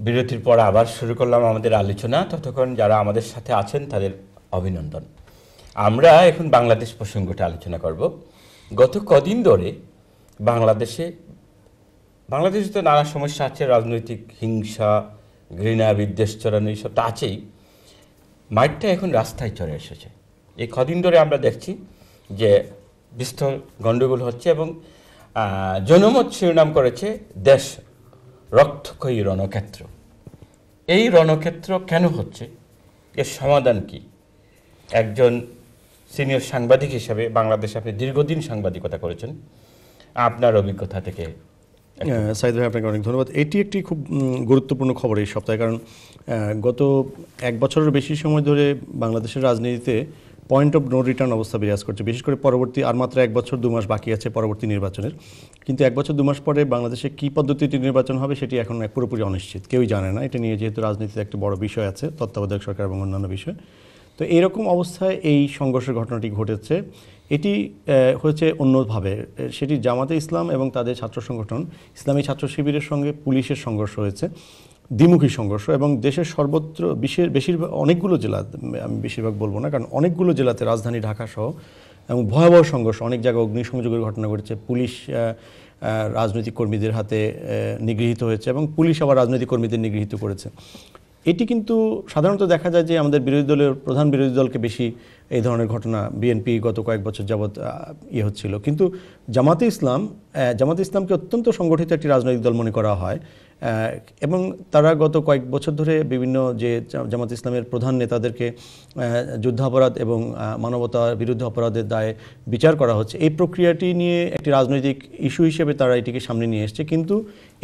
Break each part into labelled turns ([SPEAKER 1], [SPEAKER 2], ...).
[SPEAKER 1] বিরতির পর আবার শুরু করলাম আমাদের আলোচনা। ততক্ষণ যারা আমাদের সাথে আছেন তাদের অভিনন্দন। আমরা এখন বাংলাদেশ প্রসঙ্গটা আলোচনা করব। গত কদিন ধরে বাংলাদেশে তো নানা সমস্যা আছে, রাজনৈতিক হিংসা, ঘৃণা, বিদ্বেষ চড়ানো, এইসব তো আছেই। মাঠটা এখন রাস্তায় চলে এসেছে। এই কদিন ধরে আমরা দেখছি যে বিস্তর গণ্ডগোল হচ্ছে এবং জনমত শিরোনাম করেছে দেশ রক্তক্ষয়ী রণক্ষেত্র। এই রণক্ষেত্র কেন হচ্ছে, এর সমাধান কি? একজন সিনিয়র সাংবাদিক হিসেবে বাংলাদেশে আপনি দীর্ঘদিন সাংবাদিকতা করেছেন, আপনার অভিজ্ঞতা থেকে।
[SPEAKER 2] সাইদ ভাই, আপনাকে অনেক ধন্যবাদ। এটি একটি খুব গুরুত্বপূর্ণ খবর এই সপ্তাহে, কারণ গত এক বছরের বেশি সময় ধরে বাংলাদেশের রাজনীতিতে পয়েন্ট অফ নো রিটার্ন অবস্থা বিরাজ করছে, বিশেষ করে পরবর্তী আর মাত্র 1 বছর 2 মাস বাকি আছে পরবর্তী নির্বাচনের। কিন্তু 1 বছর 2 মাস পরে বাংলাদেশে কী পদ্ধতিতে নির্বাচন হবে সেটি এখন পুরোপুরি অনিশ্চিত, কেউই জানে না। এটা নিয়ে যেহেতু রাজনীতিতে একটি বড় বিষয় আছে, তত্ত্বাবধায়ক সরকার এবং অন্যান্য বিষয়, তো এইরকম অবস্থায় এই সংঘর্ষের ঘটনাটি ঘটেছে। এটি হয়েছে অন্যভাবে, সেটি জামাতে ইসলাম এবং তাদের ছাত্র সংগঠন ইসলামী ছাত্র শিবিরের সঙ্গে পুলিশের সংঘর্ষ হয়েছে, দ্বিমুখী সংঘর্ষ। এবং দেশের সর্বত্র বেশিরভাগ অনেকগুলো জেলা, আমি বেশিরভাগ বলবো না, কারণ অনেকগুলো জেলাতে রাজধানী ঢাকা সহ এবং ভয়াবহ সংঘর্ষ, অনেক জায়গায় অগ্নিসংযোগের ঘটনা ঘটেছে। পুলিশ রাজনৈতিক কর্মীদের হাতে নিগৃহীত হয়েছে এবং পুলিশ আবার রাজনৈতিক কর্মীদের নিগৃহীত করেছে। এটি কিন্তু সাধারণত দেখা যায় যে আমাদের প্রধান বিরোধী দলকে বেশি এই ধরনের ঘটনা, বিএনপি গত কয়েক বছর যাবৎ হচ্ছিল। কিন্তু জামাতে ইসলামকে অত্যন্ত সংগঠিত একটি রাজনৈতিক দল মনে করা হয় এবং তারা গত কয়েক বছর ধরে বিভিন্ন যে জামাতে ইসলামের প্রধান নেতাদেরকে যুদ্ধাপরাধ এবং মানবতার বিরুদ্ধে অপরাধের দায়ে বিচার করা হচ্ছে, এই প্রক্রিয়াটি নিয়ে একটি রাজনৈতিক ইস্যু হিসেবে তারা এটিকে সামনে নিয়ে এসছে। কিন্তু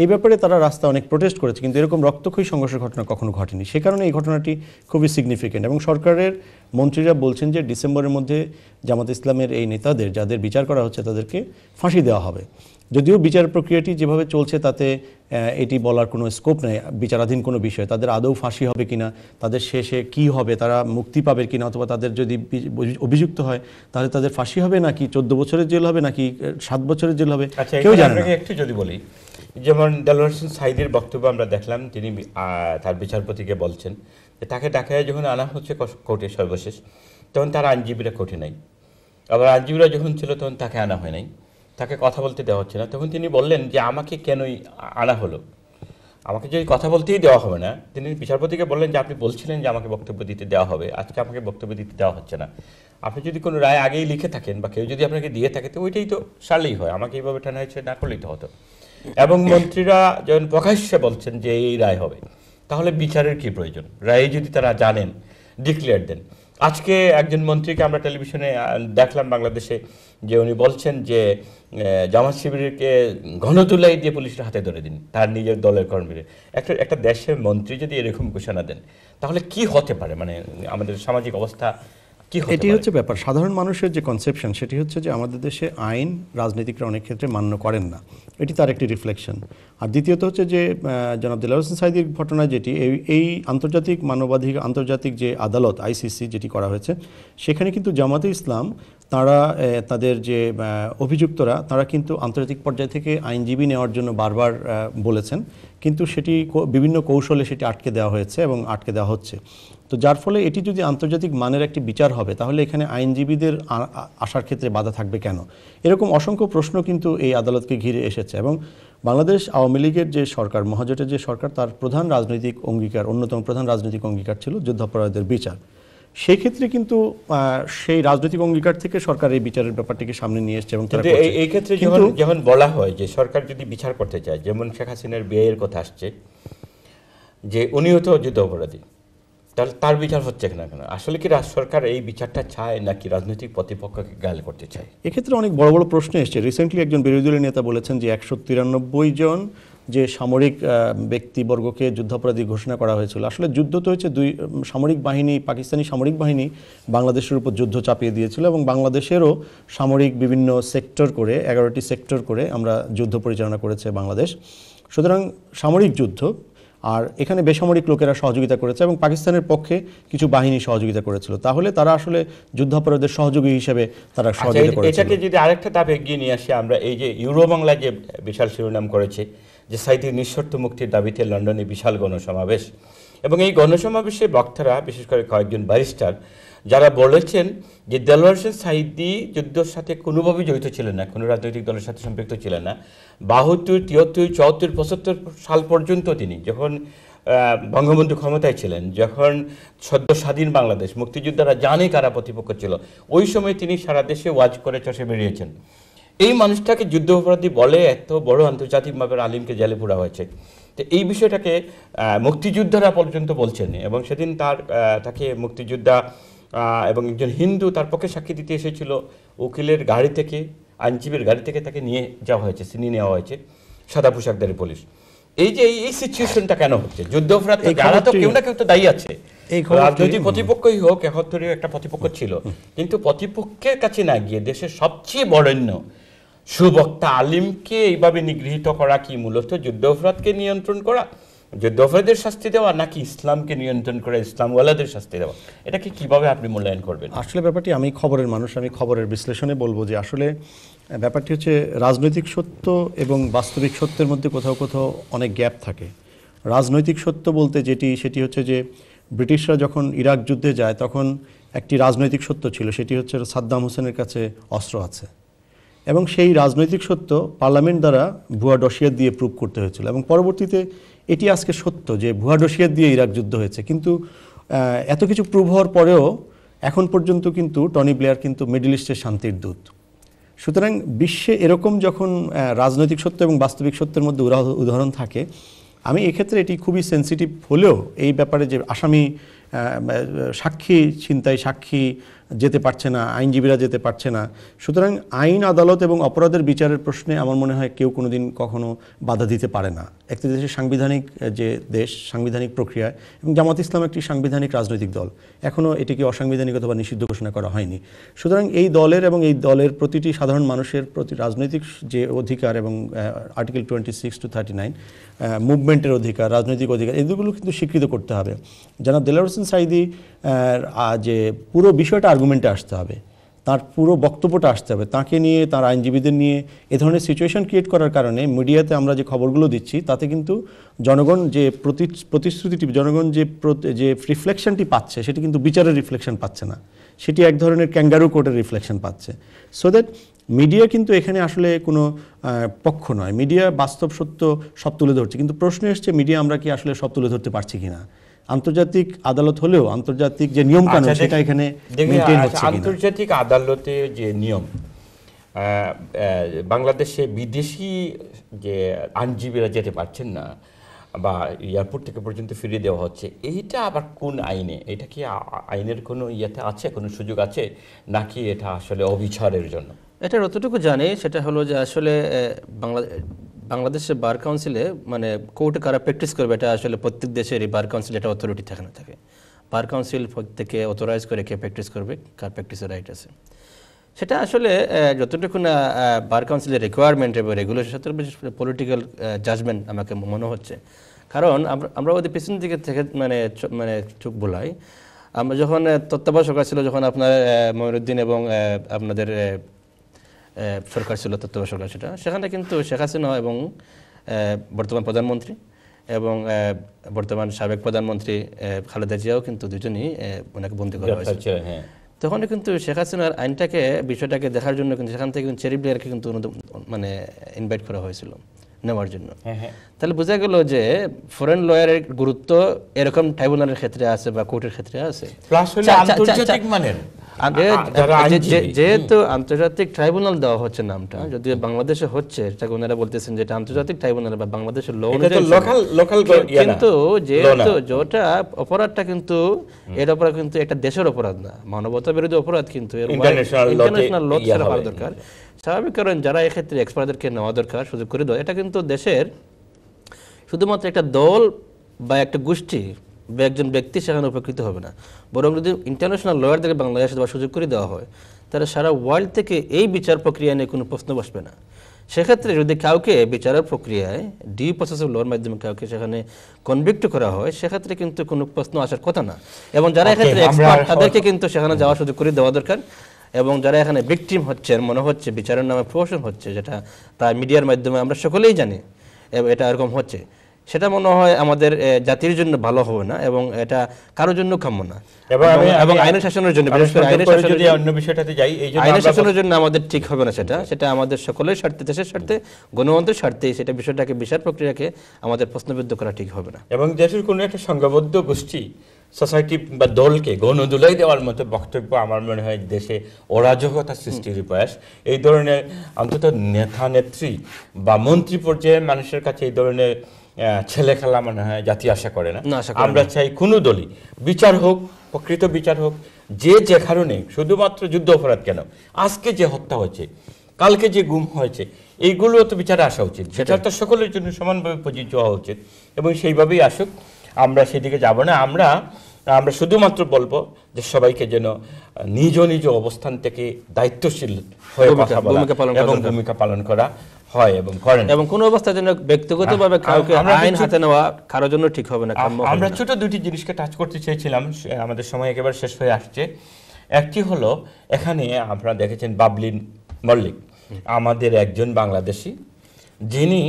[SPEAKER 2] এই ব্যাপারে তারা রাস্তায় অনেক প্রোটেস্ট করেছে, কিন্তু এরকম রক্তক্ষয়ী সংঘর্ষের ঘটনা কখনো ঘটেনি। সে কারণে এই ঘটনাটি খুবই সিগনিফিকেন্ট এবং সরকারের মন্ত্রীরা বলছেন যে ডিসেম্বরের মধ্যে জামাত ইসলামের এই নেতাদের যাদের বিচার করা হচ্ছে তাদেরকে ফাঁসি দেওয়া হবে। যদিও বিচার প্রক্রিয়াটি যেভাবে চলছে তাতে এটি বলার কোনো স্কোপ নেই, বিচারাধীন কোনো বিষয় তাদের আদৌ ফাঁসি হবে কিনা, তাদের শেষে কি হবে, তারা মুক্তি পাবে কিনা, অথবা তাদের যদি অভিযুক্ত হয় তাহলে তাদের ফাঁসি হবে নাকি 14 বছরের জেল হবে নাকি 7 বছরের জেল হবে, কেউ জানে না।
[SPEAKER 1] একটু যদি বলি, যেমন দেলোয়ার হোসেন সাঈদীর বক্তব্য আমরা দেখলাম, তিনি তার বিচারপতিকে বলছেন যে তাকে ঢাকায় যখন আনা হচ্ছে কোর্টে সর্বশেষ, তখন তার আইনজীবীরা কোর্টে নাই, আবার আইনজীবীরা যখন ছিল তখন তাকে আনা হয় নাই, তাকে কথা বলতে দেওয়া হচ্ছে না। তখন তিনি বললেন যে আমাকে কেনই আনা হলো, আমাকে যদি কথা বলতেই দেওয়া হবে না। তিনি বিচারপতিকে বললেন যে আপনি বলছিলেন যে আমাকে বক্তব্য দিতে দেওয়া হবে, আজকে আমাকে বক্তব্য দিতে দেওয়া হচ্ছে না। আপনি যদি কোনো রায় আগেই লিখে থাকেন বা কেউ যদি আপনাকে দিয়ে থাকে তো ওইটাই তো সারলেই হয়, আমাকে এইভাবে টানা হয়েছে না করলেই তো হতো। এবং মন্ত্রীরা যখন প্রকাশ্যে বলছেন যে এই রায় হবে, তাহলে বিচারের কি প্রয়োজন? রায় যদি তারা জানেন, ডিক্লেয়ার দেন। আজকে একজন মন্ত্রীকে আমরা টেলিভিশনে দেখলাম বাংলাদেশে, যে উনি বলছেন যে জামাত শিবিরকে গণতুলাই দিয়ে পুলিশের হাতে ধরে দিন, তার নিজের দলের কর্মীরা। একটা দেশের মন্ত্রী যদি এরকম ঘোষণা দেন তাহলে কি হতে পারে, মানে আমাদের সামাজিক অবস্থা কি হতে পারে?
[SPEAKER 2] এটি হচ্ছে ব্যাপার। সাধারণ মানুষের যে কনসেপশন সেটি হচ্ছে যে আমাদের দেশে আইন রাজনীতিকরা অনেক ক্ষেত্রে মান্য করেন না, এটি তার একটি রিফ্লেকশন। আর দ্বিতীয়ত হচ্ছে যে জনাব দেলোয়ার হোসেন সাঈদীর ঘটনা, যেটি এই আন্তর্জাতিক মানবাধিকার আন্তর্জাতিক যে আদালত আইসিসি যেটি করা হয়েছে, সেখানে কিন্তু জামাতে ইসলাম তারা তাদের যে অভিযুক্তরা তারা কিন্তু আন্তর্জাতিক পর্যায় থেকে আইনজীবী নেওয়ার জন্য বারবার বলেছেন, কিন্তু সেটি বিভিন্ন কৌশলে সেটি আটকে দেওয়া হয়েছে এবং আটকে দেওয়া হচ্ছে। তো যার ফলে এটি যদি আন্তর্জাতিক মানের একটি বিচার হবে তাহলে এখানে আইনজীবীদের আসার ক্ষেত্রে বাধা থাকবে কেন? এরকম অসংখ্য প্রশ্ন কিন্তু এই আদালতকে ঘিরে এসেছে। এবং বাংলাদেশ আওয়ামী লীগের যে সরকার, মহাজোটের যে সরকার, তার প্রধান রাজনৈতিক অঙ্গীকার, অন্যতম প্রধান রাজনৈতিক অঙ্গীকার ছিল যুদ্ধাপরাধীদের বিচার। সেই ক্ষেত্রে কিন্তু সেই রাজনৈতিক অঙ্গীকার থেকে সরকার এই বিচারের ব্যাপারটিকে সামনে নিয়ে এসেছে এবং
[SPEAKER 1] এই ক্ষেত্রে যখন বলা হয় যে সরকার যদি বিচার করতে চায়, যেমন শেখ হাসিনার বিয়ের কথা আসছে যে উনিও তো যুদ্ধ অপরাধী, তাহলে তার বিচার হচ্ছে না কেন? আসলে কি সরকার এই বিচারটা চায় নাকি রাজনৈতিক প্রতিপক্ষকে গাল করতে চায়?
[SPEAKER 2] এক্ষেত্রে অনেক বড় বড় প্রশ্ন এসছে। রিসেন্টলি একজন বিরোধী দলের নেতা বলেছেন যে 193 জন যে সামরিক ব্যক্তিবর্গকে যুদ্ধাপরাধী ঘোষণা করা হয়েছিল, আসলে যুদ্ধ তো হচ্ছে সামরিক বাহিনী, পাকিস্তানি সামরিক বাহিনী বাংলাদেশের উপর যুদ্ধ চাপিয়ে দিয়েছিল এবং বাংলাদেশেরও সামরিক বিভিন্ন সেক্টর করে 11টি সেক্টর করে আমরা যুদ্ধ পরিচালনা করেছে বাংলাদেশ। সুতরাং সামরিক যুদ্ধ, আর এখানে বেসামরিক লোকেরা সহযোগিতা করেছে এবং পাকিস্তানের পক্ষে কিছু বাহিনী সহযোগিতা করেছিল, তাহলে তারা আসলে যুদ্ধাপরাধের সহযোগী হিসেবে তারা সহযোগিতা করেছে।
[SPEAKER 1] এটাকে যদি আরেকটা ধাপ এগিয়ে নিয়ে আসি, আমরা এই যে ইউরো বাংলা যে বিশাল শিরোনাম করেছে যে সাইদির নিঃশর্ত মুক্তির দাবিতে লন্ডনে বিশাল গণসমাবেশ, এবং এই গণসমাবেশে বক্তারা বিশেষ করে কয়েকজন ব্যারিস্টার যারা বলেছেন যে দেলোয়ার হোসেন সাঈদী যুদ্ধের সাথে কোনোভাবেই জড়িত ছিলেন না, কোনো রাজনৈতিক দলের সাথে সম্পৃক্ত ছিলেন না। 72, 73, 74, 75 সাল পর্যন্ত তিনি যখন বঙ্গবন্ধু ক্ষমতায় ছিলেন, যখন সদ্য স্বাধীন বাংলাদেশ, মুক্তিযোদ্ধারা জানে কারা প্রতিপক্ষ ছিল, ওই সময় তিনি সারা দেশে ওয়াজ করে চষে বেরিয়েছেন। এই মানুষটাকে যুদ্ধ অপরাধী বলে এত বড় আন্তর্জাতিকভাবে আলিমকে জেলে পোড়া হয়েছে। তো এই বিষয়টাকে মুক্তিযোদ্ধারা পর্যন্ত বলছেন, এবং সেদিন তাকে মুক্তিযোদ্ধা এবং একজন হিন্দু তার পক্ষে সাক্ষী দিতে এসেছিল, উকিলের গাড়ি থেকে, আইনজীবীর গাড়ি থেকে তাকে নিয়ে যাওয়া হয়েছে, ছিনিয়ে নেওয়া হয়েছে সাদা পোশাকধারী পুলিশ। এই যে এই সিচুয়েশনটা কেন হচ্ছে? যুদ্ধ অপরাধ যারা তো কেউ না কেউ তো দায়ী আছে, রাজনৈতিক প্রতিপক্ষই হোক, 71 একটা প্রতিপক্ষ ছিল, কিন্তু প্রতিপক্ষের কাছে না গিয়ে দেশের সবচেয়ে বরেণ্য সুবক্তা আলিমকে এইভাবে নিগৃহীত করা কি মূলত যুদ্ধ অপরাধকে নিয়ন্ত্রণ করা, যুদ্ধ অপরাধের শাস্তি দেওয়া, নাকি ইসলামকে নিয়ন্ত্রণ করে ইসলামওয়ালাদের শাস্তি দেওয়া? এটাকে কিভাবে আপনি মূল্যায়ন করবেন?
[SPEAKER 2] আসলে ব্যাপারটি, আমি খবরের মানুষ, আমি খবরের বিশ্লেষণে বলবো যে আসলে ব্যাপারটি হচ্ছে রাজনৈতিক সত্য এবং বাস্তবিক সত্যের মধ্যে কোথাও কোথাও অনেক গ্যাপ থাকে। রাজনৈতিক সত্য বলতে সেটি হচ্ছে যে ব্রিটিশরা যখন ইরাক যুদ্ধে যায় তখন একটি রাজনৈতিক সত্য ছিল, সেটি হচ্ছে সাদ্দাম হোসেনের কাছে অস্ত্র আছে, এবং সেই রাজনৈতিক সত্য পার্লামেন্ট দ্বারা ভুয়া ডসিয়াত দিয়ে প্রুভ করতে হয়েছিল, এবং পরবর্তীতে এটি আজকে সত্য যে ভুয়া ডসিয়াত দিয়ে ইরাক যুদ্ধ হয়েছে। কিন্তু এত কিছু প্রুভ হওয়ার পরেও এখন পর্যন্ত কিন্তু টনি ব্লেয়ার কিন্তু মিডল ইস্টের শান্তির দূত। সুতরাং বিশ্বে এরকম যখন রাজনৈতিক সত্য এবং বাস্তবিক সত্যের মধ্যে উদাহরণ থাকে, আমি এক্ষেত্রে এটি খুবই সেন্সিটিভ হলেও এই ব্যাপারে যে আসামি সাক্ষী ছিনতাই, সাক্ষী যেতে পারছে না, আইনজীবীরা যেতে পারছে না, সুতরাং আইন, আদালত এবং অপরাধের বিচারের প্রশ্নে আমার মনে হয় কেউ কোনোদিন কখনো বাধা দিতে পারে না। একটি দেশের সাংবিধানিক যে দেশ, সাংবিধানিক প্রক্রিয়ায়, এবং জামাত ইসলাম একটি সাংবিধানিক রাজনৈতিক দল, এখনও এটিকে অসাংবিধানিক অথবা নিষিদ্ধ ঘোষণা করা হয়নি। সুতরাং এই দলের এবং এই দলের প্রতিটি সাধারণ মানুষের প্রতি রাজনৈতিক যে অধিকার এবং আর্টিকেল 26 to 39 মুভমেন্টের অধিকার, রাজনৈতিক অধিকার, এগুলো কিন্তু স্বীকৃত করতে হবে। জনাব দেলোয়ার হোসেন সাঈদী যে পুরো বিষয়টা আর্গুমেন্টে আসতে হবে, তার পুরো বক্তব্যটা আসতে হবে, তাকে নিয়ে, তার আইনজীবীদের নিয়ে এ ধরনের সিচুয়েশন ক্রিয়েট করার কারণে মিডিয়াতে আমরা যে খবরগুলো দিচ্ছি তাতে কিন্তু জনগণ যে প্রতিশ্রুতিটি, জনগণ যে রিফ্লেকশনটি পাচ্ছে সেটি কিন্তু বিচারের রিফ্লেকশন পাচ্ছে না, সেটি এক ধরনের ক্যাঙ্গারু কোর্টের রিফ্লেকশন পাচ্ছে। সো দ্যাট মিডিয়া কিন্তু এখানে আসলে কোনো পক্ষ নয়, মিডিয়া বাস্তব সত্য সব তুলে ধরছে, কিন্তু প্রশ্ন এসছে মিডিয়া আমরা কি আসলে সব তুলে ধরতে পারছি কিনা। আন্তর্জাতিক আদালত হলেও আন্তর্জাতিক যে নিয়ম কানুন সেটা এখানে মেইনটেইন হচ্ছে কিনা।
[SPEAKER 1] আন্তর্জাতিক আদালতে যে নিয়ম, বাংলাদেশে বিদেশি যে আইনজীবীরা যেতে পারছেন না বা এয়ারপোর্ট থেকে পর্যন্ত ফিরিয়ে দেওয়া হচ্ছে, এইটা আবার কোন আইনে? এটা কি আইনের কোনো ইয়েতে আছে, কোনো সুযোগ আছে, নাকি এটা আসলে অবিচারের জন্য?
[SPEAKER 3] এটা যতটুকু জানি সেটা হলো যে আসলে বাংলাদেশের বার কাউন্সিলে মানে কোর্টে কারা প্র্যাকটিস করবে, এটা আসলে প্রত্যেক দেশের এই বার কাউন্সিল এটা অথরিটি থাকে না থাকে। বার কাউন্সিল থেকে অথরাইজ করে কে প্র্যাকটিস করবে, কার প্র্যাকটিসের রাইট আছে, সেটা আসলে যতটুকু না বার কাউন্সিলের রিকোয়ারমেন্ট এবং রেগুলেশন, সাথে পলিটিক্যাল জাজমেন্ট আমাকে মনে হচ্ছে। কারণ আমরা ওদের পিছন দিকে থেকে মানে চোখ বোলাই। আমরা যখন তত্ত্বাবধায়ক সরকার ছিল, যখন আপনার মঈনুদ্দিন এবং আপনাদের সরকার ছিল তত্ত্বাবধায়ক সরকার, সেখানে কিন্তু শেখ হাসিনা এবং বর্তমান প্রধানমন্ত্রী এবং বর্তমান সাবেক প্রধানমন্ত্রী খালেদা জিয়াও কিন্তু দুজনই ওনাকে বন্দী করা হয়েছে। তখন কিন্তু শেখ হাসিনার বিষয়টাকে দেখার জন্য কিন্তু সেখান থেকে চেরি ব্লেয়ারকে কিন্তু মানে ইনভাইট করা হয়েছিল নেওয়ার জন্য। তাহলে বোঝা গেল যে ফরেন লয়ারের গুরুত্ব এরকম ট্রাইব্যুনালের ক্ষেত্রে আছে বা কোর্টের ক্ষেত্রে আছে। যেহেতু আন্তর্জাতিক ট্রাইব্যুনাল দেওয়া হচ্ছে নামটা, যদিও বাংলাদেশে হচ্ছে, এটাকে ওনারা বলতেছেন যেটা আন্তর্জাতিক ট্রাইব্যুনাল বা বাংলাদেশের ল অনুযায়ী, কিন্তু যেহেতু যেটা অপরাধটা কিন্তু এর অপরাধ কিন্তু একটা দেশের অপরাধ না, মানবতা বিরোধী অপরাধ, কিন্তু ইন্টারন্যাশনাল ল ছাড়া হওয়া দরকার। স্বাভাবিক কারণ যারা এক্ষেত্রে এক্সপার্টদেরকে নেওয়া দরকার, সুযোগ করে দেওয়া, এটা কিন্তু দেশের শুধুমাত্র একটা দল বা একটা গোষ্ঠী বা একজন ব্যক্তি সেখানে উপকৃত হবে না, বরং যদি ইন্টারন্যাশনাল লয়ারদেরকে বাংলাদেশে দেওয়ার সুযোগ করে দেওয়া হয়, তাহলে সারা ওয়ার্ল্ড থেকে এই বিচার প্রক্রিয়া নিয়ে কোনো প্রশ্ন বসবে না। সেক্ষেত্রে যদি কাউকে বিচারের প্রক্রিয়ায় ডিউ প্রসেস অফ লর মাধ্যমে কাউকে সেখানে কনভিক্ট করা হয়, সেক্ষেত্রে কিন্তু কোনো প্রশ্ন আসার কথা না। এবং যারা এক্ষেত্রে এক্সপার্ট তাদেরকে কিন্তু সেখানে যাওয়ার সুযোগ করে দেওয়া দরকার। এবং যারা এখানে ভিকটিম হচ্ছেন, মনে হচ্ছে বিচারের নামে প্রহসন হচ্ছে, যেটা প্রায় মিডিয়ার মাধ্যমে আমরা সকলেই জানি এটা এরকম হচ্ছে, সেটা মনে হয় আমাদের জাতির জন্য ভালো হবে না এবং এটা কারোর জন্য কাম্য না। এবং আইনের শাসনের জন্য, বিশেষ করে আইনের শাসনের
[SPEAKER 1] যদি অন্য বিষয়টাতে যাই, এই জন্য
[SPEAKER 3] আইনের শাসনের জন্য আমাদের ঠিক হবে না, সেটা আমাদের সকলের স্বার্থে, দেশের স্বার্থে, গণতন্ত্রের স্বার্থে সেটা বিষয়টাকে বিচার প্রক্রিয়াকে আমাদের প্রশ্নবিদ্ধ করা ঠিক হবে না।
[SPEAKER 1] এবং দেশের কোনো একটা সংঘবদ্ধ গোষ্ঠী, সোসাইটি বা দলকে গণদুলাই দেওয়ার মতো বক্তব্য আমার মনে হয় দেশে অরাজকতা সৃষ্টির প্রয়াস। এই ধরনের অন্তত নেতা নেত্রী বা মন্ত্রী পর্যায়ের মানুষের কাছে এই ধরনের ছেলে খেলা মনে হয় জাতি আশা করে না। আমরা চাই কোনো দলই বিচার হোক, প্রকৃত বিচার হোক, যে কারণে, শুধুমাত্র যুদ্ধ অপরাধ কেন, আজকে যে হত্যা হয়েছে, কালকে যে গুম হয়েছে, এইগুলো তো বিচারে আসা উচিত। বিচার তো সকলের জন্য সমানভাবে প্রযোজ্য হওয়া উচিত এবং সেইভাবেই আসুক। আমরা সেদিকে যাব না। আমরা শুধুমাত্র বলবো যে সবাইকে যেন নিজ নিজ অবস্থান থেকে দায়িত্বশীল হয়ে কথা বলা এবং ভূমিকা পালন করা হয় এবং করেন,
[SPEAKER 3] এবং কোনো অবস্থায় যেন ব্যক্তিগতভাবে কাউকে আইন হাতে নেওয়া কারোর জন্য ঠিক হবে না।
[SPEAKER 1] আমরা ছোট দুটি জিনিসকে টাচ করতে চেয়েছিলাম, আমাদের সময় একেবারে শেষ হয়ে আসছে। একটি হলো, এখানে আপনারা দেখেছেন বাবলিন মল্লিক, আমাদের একজন বাংলাদেশি, যিনি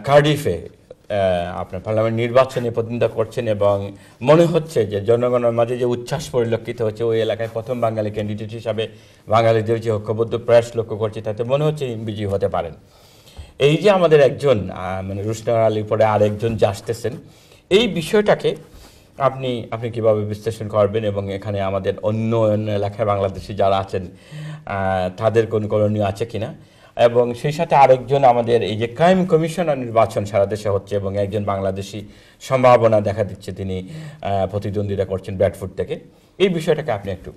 [SPEAKER 1] কার্ডিফে আপনার পার্লামেন্ট নির্বাচনে প্রতিদ্বন্দ্বিতা করছেন এবং মনে হচ্ছে যে জনগণের মাঝে যে উচ্ছ্বাস পরিলক্ষিত হচ্ছে, ওই এলাকায় প্রথম বাঙালি ক্যান্ডিডেট হিসাবে বাঙালিদের যে ঐক্যবদ্ধ প্রয়াস লক্ষ্য করছে, তাতে মনে হচ্ছে বিজয়ী হতে পারেন। এই যে আমাদের একজন মানে রুশনা আলীর পরে আরেকজন যে আসতেছেন, এই বিষয়টাকে আপনি কিভাবে বিশ্লেষণ করবেন এবং এখানে আমাদের অন্য এলাকায় বাংলাদেশি যারা আছেন তাদের কোন করণীয় আছে কিনা, এবং সেই সাথে আরেকজন আমাদের এই যে ক্রাইম কমিশনার নির্বাচন সারা দেশে হচ্ছে এবং একজন বাংলাদেশি সম্ভাবনা দেখা দিচ্ছে, তিনি প্রতিদ্বন্দ্বিতা করছেন ব্র্যাডফোর্ড থেকে, এই বিষয়টাকে আপনি একটু।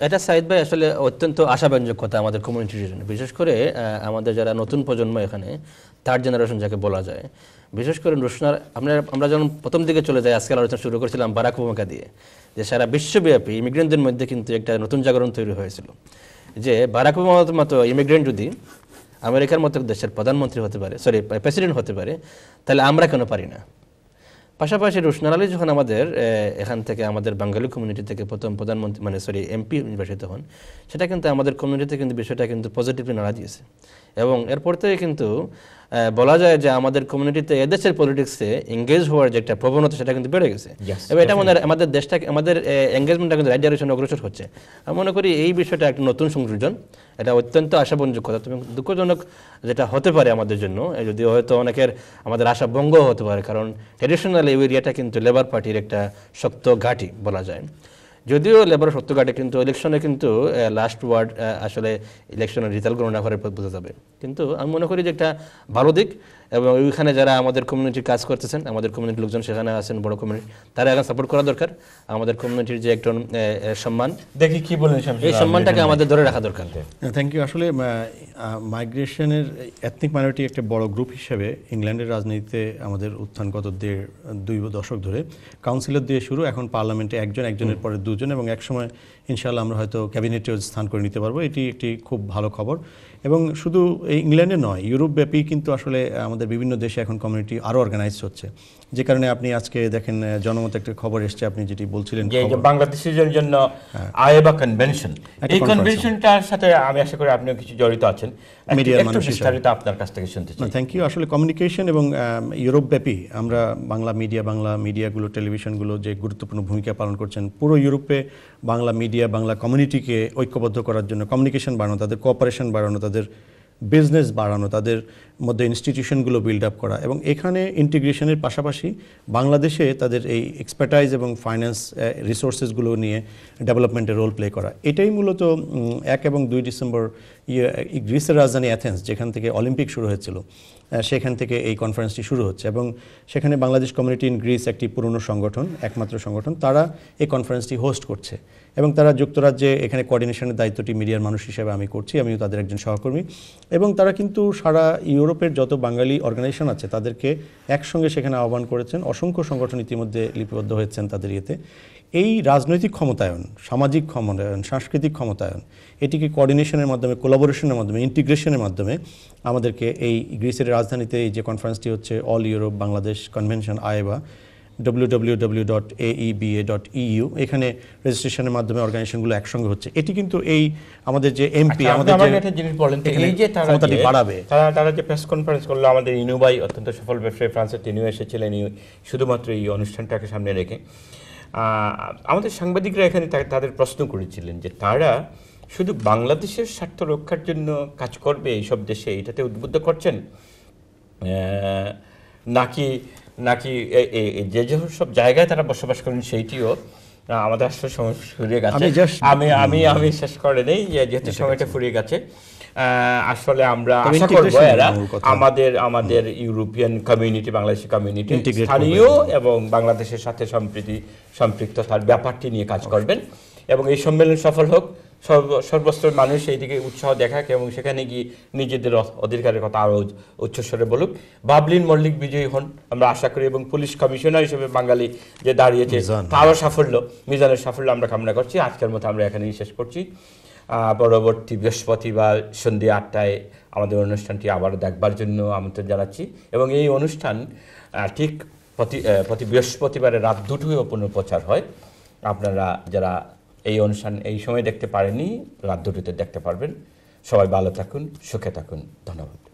[SPEAKER 3] এটা সাইদ ভাই আসলে অত্যন্ত আশাব্যঞ্জক কথা আমাদের কমিউনিটির জন্য, বিশেষ করে আমাদের যারা নতুন প্রজন্ম, এখানে থার্ড জেনারেশন যাকে বলা যায়, বিশেষ করে রুশনার আমরা যখন প্রথম দিকে চলে যাই, আজকাল আলোচনা শুরু করেছিলাম বারাক ওবামা দিয়ে, যে সারা বিশ্বব্যাপী ইমিগ্রেন্টদের মধ্যে কিন্তু একটা নতুন জাগরণ তৈরি হয়েছিল যে বারাক ওবামার মতো ইমিগ্রেন্ট যদি আমেরিকার মতো দেশের প্রধানমন্ত্রী হতে পারে, প্রেসিডেন্ট হতে পারে, তাহলে আমরা কেন পারি না। পাশাপাশি রুশনা আলী যখন আমাদের এখান থেকে আমাদের বাঙালি কমিউনিটি থেকে প্রথম প্রধানমন্ত্রী এমপি নির্বাচিত হন, সেটা কিন্তু আমাদের কমিউনিটিতে কিন্তু বিষয়টা কিন্তু পজিটিভলি নাড়া দিয়েছে এবং এরপর থেকে কিন্তু বলা যায় যে আমাদের কমিউনিটিতে এদেশের পলিটিক্সে এঙ্গেজ হওয়ার যে একটা প্রবণতা, সেটা কিন্তু বেড়ে গেছে এবং এটা আমাদের দেশটাকে, আমাদের এঙ্গেজমেন্টটা কিন্তু রাইট ডাইরেকশনে অগ্রসর হচ্ছে। আমি মনে করি এই বিষয়টা একটা নতুন সংযোজন, এটা অত্যন্ত আশাবঞ্জক কথা। তবে দুঃখজনক যেটা হতে পারে আমাদের জন্য, যদিও হয়তো অনেকের আমাদের আশা ভঙ্গ হতে পারে, কারণ ট্র্যাডিশনাল এই এরিয়াটা কিন্তু লেবার পার্টির একটা শক্ত ঘাঁটি বলা যায়। যদিও লেবার শক্ত ঘাটে, কিন্তু ইলেকশনে কিন্তু লাস্ট ওয়ার্ড আসলে ইলেকশনের রেজাল্ট গণনা করে বোঝা যাবে। কিন্তু আমি মনে করি যে একটা ভালো দিক, এবং ওইখানে যারা আমাদের কমিউনিটির কাজ করতেছেন, আমাদের কমিউনিটির লোকজন সেখানে আছেন, বড় কমিউনিটি, তারা এখন সাপোর্ট করা দরকার। আমাদের কমিউনিটির যে একটা সম্মান,
[SPEAKER 1] দেখি কি বলেন,
[SPEAKER 3] এই সম্মানটাকে আমাদের ধরে রাখা দরকার।
[SPEAKER 2] Thank you. আসলে মাইগ্রেশনের এথনিক মাইনরিটি একটা বড় গ্রুপ হিসেবে ইংল্যান্ডের রাজনীতিতে আমাদের উত্থান গত দুই দশক ধরে, কাউন্সিলর দিয়ে শুরু, এখন পার্লামেন্টে একজনের পরে দুজন, এবং একসময় ইনশাআল্লাহ আমরা হয়তো ক্যাবিনেটেও স্থান করে নিতে পারবো। এটি একটি খুব ভালো খবর। এবং শুধু এই ইংল্যান্ডে নয়, ইউরোপ ব্যাপী কিন্তু আসলে আমাদের বিভিন্ন দেশে এখন কমিউনিটি আরও অর্গানাইজড হচ্ছে, যে কারণে আপনি আজকে দেখেন জনমত একটা খবর এসছে, আপনি যেটি বলছিলেন
[SPEAKER 1] যে বাংলাদেশের জন্য আয়েবা কনভেনশন, এই কনভেনশনটার সাথে আমি আশা করি আপনিও কিছু জড়িত আছেন, মিডিয়ার মানুষ হিসেবে আপনার কাছ থেকে শুনতে চাই।
[SPEAKER 2] Thank you. আসলে কমিউনিকেশন এবং ইউরোপ ব্যাপী আমরা বাংলা মিডিয়াগুলো, টেলিভিশনগুলো যে গুরুত্বপূর্ণ ভূমিকা পালন করছেন, পুরো ইউরোপে বাংলা মিডিয়া, বাংলা কমিউনিটিকে ঐক্যবদ্ধ করার জন্য কমিউনিকেশন বাড়ানো, তাদের কোঅপারেশন বাড়ানো, তাদের বিজনেস বাড়ানো, তাদের মধ্যে ইনস্টিটিউশনগুলো বিল্ড আপ করা, এবং এখানে ইন্টিগ্রেশনের পাশাপাশি বাংলাদেশে তাদের এই এক্সপার্টাইজ এবং ফাইন্যান্স রিসোর্সেসগুলো নিয়ে ডেভেলপমেন্টে রোল প্লে করা। এটাই মূলত 1 এবং 2 ডিসেম্বর গ্রিসের রাজধানী অ্যাথেন্স, যেখান থেকে অলিম্পিক শুরু হয়েছিল, সেখান থেকে এই কনফারেন্সটি শুরু হচ্ছে। এবং সেখানে বাংলাদেশ কমিউনিটি ইন গ্রিস একটি পুরনো সংগঠন, একমাত্র সংগঠন, তারা এই কনফারেন্সটি হোস্ট করছে এবং তারা যুক্তরাজ্যে এখানে কোঅর্ডিনেশনের দায়িত্বটি মিডিয়ার মানুষ হিসেবে আমি করছি, আমিও তাদের একজন সহকর্মী। এবং তারা কিন্তু সারা ইউরোপের যত বাঙালি অর্গানাইজেশন আছে তাদেরকে একসঙ্গে সেখানে আহ্বান করেছেন। অসংখ্য সংগঠন ইতিমধ্যে লিপিবদ্ধ হয়েছেন তাদের ইয়েতে। এই রাজনৈতিক ক্ষমতায়ন, সামাজিক ক্ষমতায়ন, সাংস্কৃতিক ক্ষমতায়ন, এটিকে কোঅর্ডিনেশনের মাধ্যমে, কোলাবোরেশনের মাধ্যমে, ইন্টিগ্রেশনের মাধ্যমে আমাদেরকে এই গ্রিসের রাজধানীতে এই যে কনফারেন্সটি হচ্ছে, all Europe Bangladesh convention AEBA, www.aeba.eu, এখানে রেজিস্ট্রেশনের মাধ্যমে অর্গানাইজেশনগুলো একসঙ্গে হচ্ছে। এটি কিন্তু এই আমাদের যে এমপি
[SPEAKER 1] আচ্ছা,
[SPEAKER 2] আমাদের
[SPEAKER 1] আমাকে
[SPEAKER 2] যে
[SPEAKER 1] একটা জিনিস বলেন তো,
[SPEAKER 2] এখানে
[SPEAKER 1] এই যে তারা
[SPEAKER 2] ক্ষমতাটি
[SPEAKER 1] যে-
[SPEAKER 2] বাড়াবে।
[SPEAKER 1] তারা যে প্রেস কনফারেন্স করলো, আমাদের ইনুবাই অত্যন্ত সফল ব্যবসায়ী ফ্রান্সের, তিনিও এসেছিলেন শুধুমাত্র এই অনুষ্ঠানটাকে সামনে রেখে। আমাদের সাংবাদিকরা এখানে তাদের প্রশ্ন করেছিলেন যে তারা শুধু বাংলাদেশের স্বার্থ রক্ষার জন্য কাজ করবে এইসব দেশে, এটাতে উদ্বুদ্ধ করছেন, নাকি নাকি যে সব জায়গায় তারা বসবাস করেন সেইটিও আমাদের আসলে সময় ফুরিয়ে গেছে। আমি শেষ করে নেই, যেহেতু সময়টা ফুরিয়ে গেছে। আসলে আমরা আশা করব এরা আমাদের ইউরোপিয়ান কমিউনিটি, বাংলাদেশি কমিউনিটি, স্থানীয় এবং বাংলাদেশের সাথে সম্পৃক্ততার ব্যাপারটি নিয়ে কাজ করবেন এবং এই সম্মেলন সফল হোক, সর্বস্তরের মানুষ এই দিকে উৎসাহ দেখাক এবং সেখানে গিয়ে নিজেদের অধিকারের কথা আরও উচ্চস্বরে বলুক। বাবলিন মল্লিক বিজয়ী হন আমরা আশা করি, এবং পুলিশ কমিশনার হিসেবে বাঙালি যে দাঁড়িয়েছে তারও সাফল্য, মিজানের সাফল্য আমরা কামনা করছি। আজকের মতো আমরা এখানেই শেষ করছি। পরবর্তী বৃহস্পতিবার সন্ধ্যে 8টায় আমাদের অনুষ্ঠানটি আবার দেখবার জন্য আমন্ত্রণ জানাচ্ছি, এবং এই অনুষ্ঠান ঠিক প্রতি বৃহস্পতিবারে রাত 2টায় পুনঃপ্রচার হয়। আপনারা যারা এই অনুষ্ঠান এই সময় দেখতে পারেননি, রাত 2টাতে দেখতে পারবেন। সবাই ভালো থাকুন, সুখে থাকুন, ধন্যবাদ।